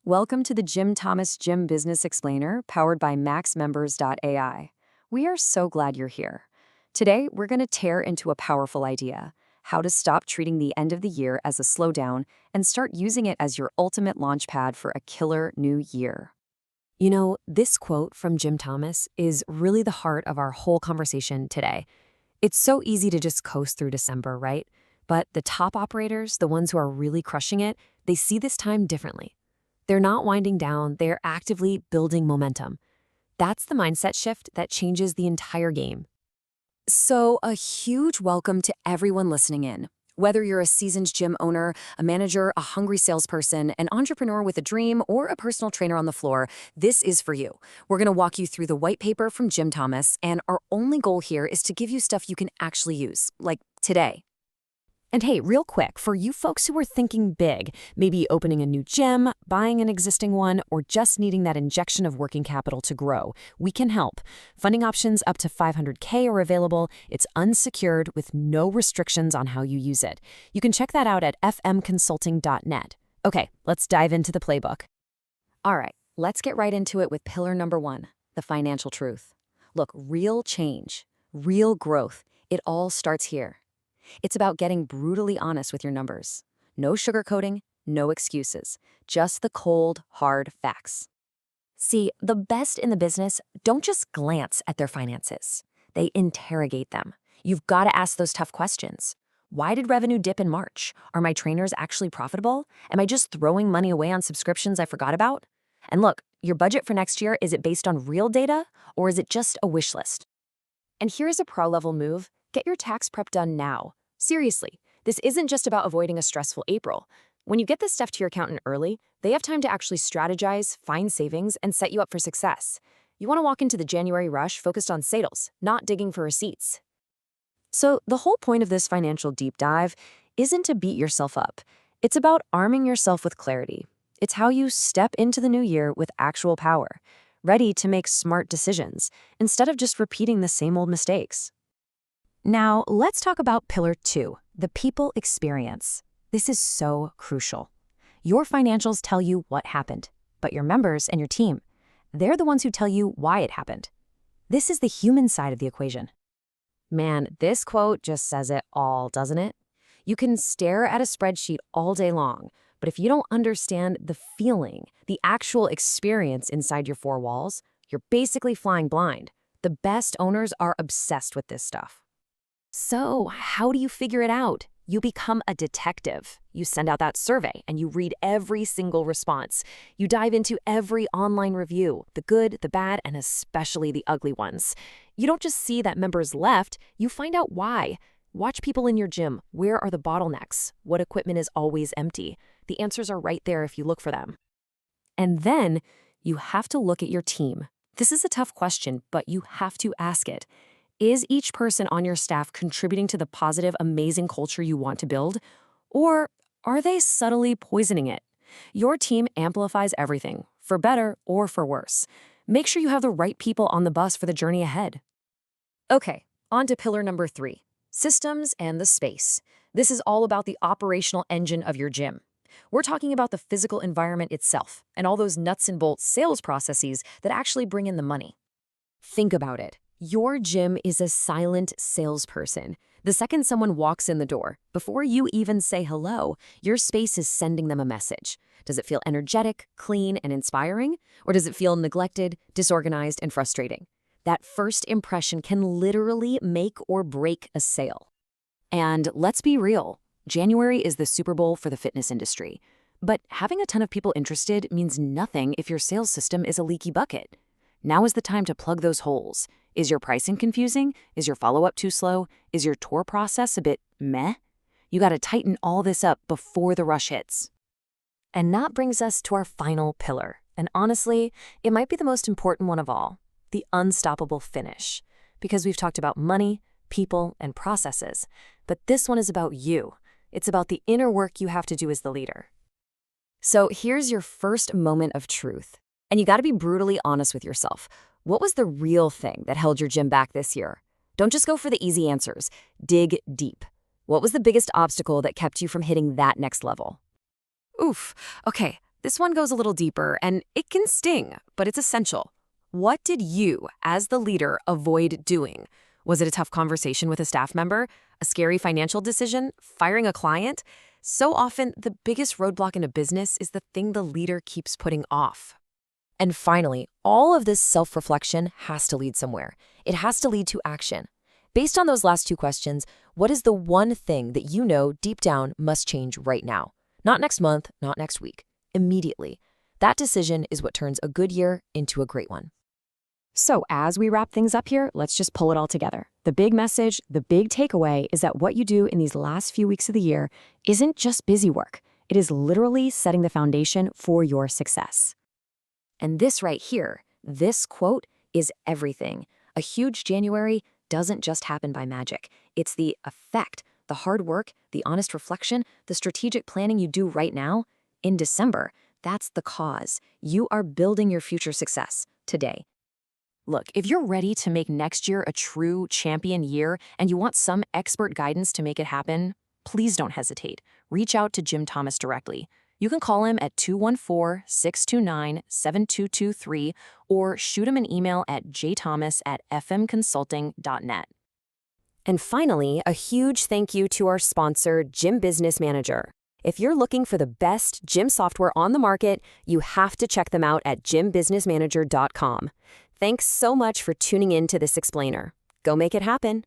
Welcome to the jthomas Gym Business Explainer, powered by maxmembers.ai. We are so glad you're here. Today, we're going to tear into a powerful idea: how to stop treating the end of the year as a slowdown and start using it as your ultimate launchpad for a killer new year. You know, this quote from Jim Thomas is really the heart of our whole conversation today. It's so easy to just coast through December, right? But the top operators, the ones who are really crushing it, they see this time differently. They're not winding down, they're actively building momentum. That's the mindset shift that changes the entire game. So, a huge welcome to everyone listening in. Whether you're a seasoned gym owner, a manager, a hungry salesperson, an entrepreneur with a dream, or a personal trainer on the floor, this is for you. We're going to walk you through the white paper from Jim Thomas, and our only goal here is to give you stuff you can actually use, like today. And hey, real quick, for you folks who are thinking big, maybe opening a new gym, buying an existing one, or just needing that injection of working capital to grow, we can help. Funding options up to $500K are available. It's unsecured with no restrictions on how you use it. You can check that out at fmconsulting.net. Okay, let's dive into the playbook. All right, let's get right into it with pillar number 1, the financial truth. Look, real change, real growth, it all starts here. It's about getting brutally honest with your numbers. No sugarcoating, no excuses, just the cold, hard facts. See, the best in the business don't just glance at their finances. They interrogate them. You've got to ask those tough questions. Why did revenue dip in March? Are my trainers actually profitable? Am I just throwing money away on subscriptions I forgot about? And look, your budget for next year, is it based on real data or is it just a wish list? And here's a pro-level move. Get your tax prep done now. Seriously, this isn't just about avoiding a stressful April. When you get this stuff to your accountant early, they have time to actually strategize, find savings, and set you up for success. You want to walk into the January rush focused on sales, not digging for receipts. So the whole point of this financial deep dive isn't to beat yourself up. It's about arming yourself with clarity. It's how you step into the new year with actual power, ready to make smart decisions, instead of just repeating the same old mistakes. Now, let's talk about pillar 2, the people experience. This is so crucial. Your financials tell you what happened, but your members and your team, they're the ones who tell you why it happened. This is the human side of the equation. Man, this quote just says it all, doesn't it? You can stare at a spreadsheet all day long, but if you don't understand the feeling, the actual experience inside your four walls, you're basically flying blind. The best owners are obsessed with this stuff. So, how do you figure it out? You become a detective. You send out that survey and you read every single response. You dive into every online review, the good, the bad, and especially the ugly ones. You don't just see that members left, you find out why. Watch people in your gym. Where are the bottlenecks? What equipment is always empty? The answers are right there if you look for them. And then you have to look at your team. This is a tough question, but you have to ask it. Is each person on your staff contributing to the positive, amazing culture you want to build? Or are they subtly poisoning it? Your team amplifies everything, for better or for worse. Make sure you have the right people on the bus for the journey ahead. Okay, on to pillar number 3, systems and the space. This is all about the operational engine of your gym. We're talking about the physical environment itself and all those nuts and bolts sales processes that actually bring in the money. Think about it. Your gym is a silent salesperson. The second someone walks in the door, before you even say hello, your space is sending them a message. Does it feel energetic, clean, and inspiring? Or does it feel neglected, disorganized, and frustrating? That first impression can literally make or break a sale. And let's be real, January is the Super Bowl for the fitness industry. But having a ton of people interested means nothing if your sales system is a leaky bucket. Now is the time to plug those holes. Is your pricing confusing? Is your follow-up too slow? Is your tour process a bit meh? You got to tighten all this up before the rush hits. And that brings us to our final pillar. And honestly, it might be the most important one of all, the unstoppable finish. Because we've talked about money, people, and processes. But this one is about you. It's about the inner work you have to do as the leader. So here's your first moment of truth. And you got to be brutally honest with yourself. What was the real thing that held your gym back this year? Don't just go for the easy answers. Dig deep. What was the biggest obstacle that kept you from hitting that next level? Oof. Okay, This one goes a little deeper, and it can sting, but it's essential. What did you, as the leader, avoid doing? Was it a tough conversation with a staff member? A scary financial decision? Firing a client? So often, the biggest roadblock in a business is the thing the leader keeps putting off. And finally, all of this self-reflection has to lead somewhere. It has to lead to action. Based on those last two questions, what is the one thing that you know deep down must change right now? Not next month, not next week. Immediately. That decision is what turns a good year into a great one. So as we wrap things up here, let's just pull it all together. The big message, the big takeaway is that what you do in these last few weeks of the year isn't just busy work. It is literally setting the foundation for your success. And this right here, this quote is everything. A huge January doesn't just happen by magic. It's the effect, the hard work, the honest reflection, the strategic planning you do right now. In December, that's the cause. You are building your future success today. Look, if you're ready to make next year a true champion year and you want some expert guidance to make it happen, please don't hesitate. Reach out to Jim Thomas directly. You can call him at 214-629-7223 or shoot him an email at jthomas@fmconsulting.net. And finally, a huge thank you to our sponsor, Jim Business Manager. If you're looking for the best Jim software on the market, you have to check them out at jimbusinessmanager.com. Thanks so much for tuning in to this explainer. Go make it happen.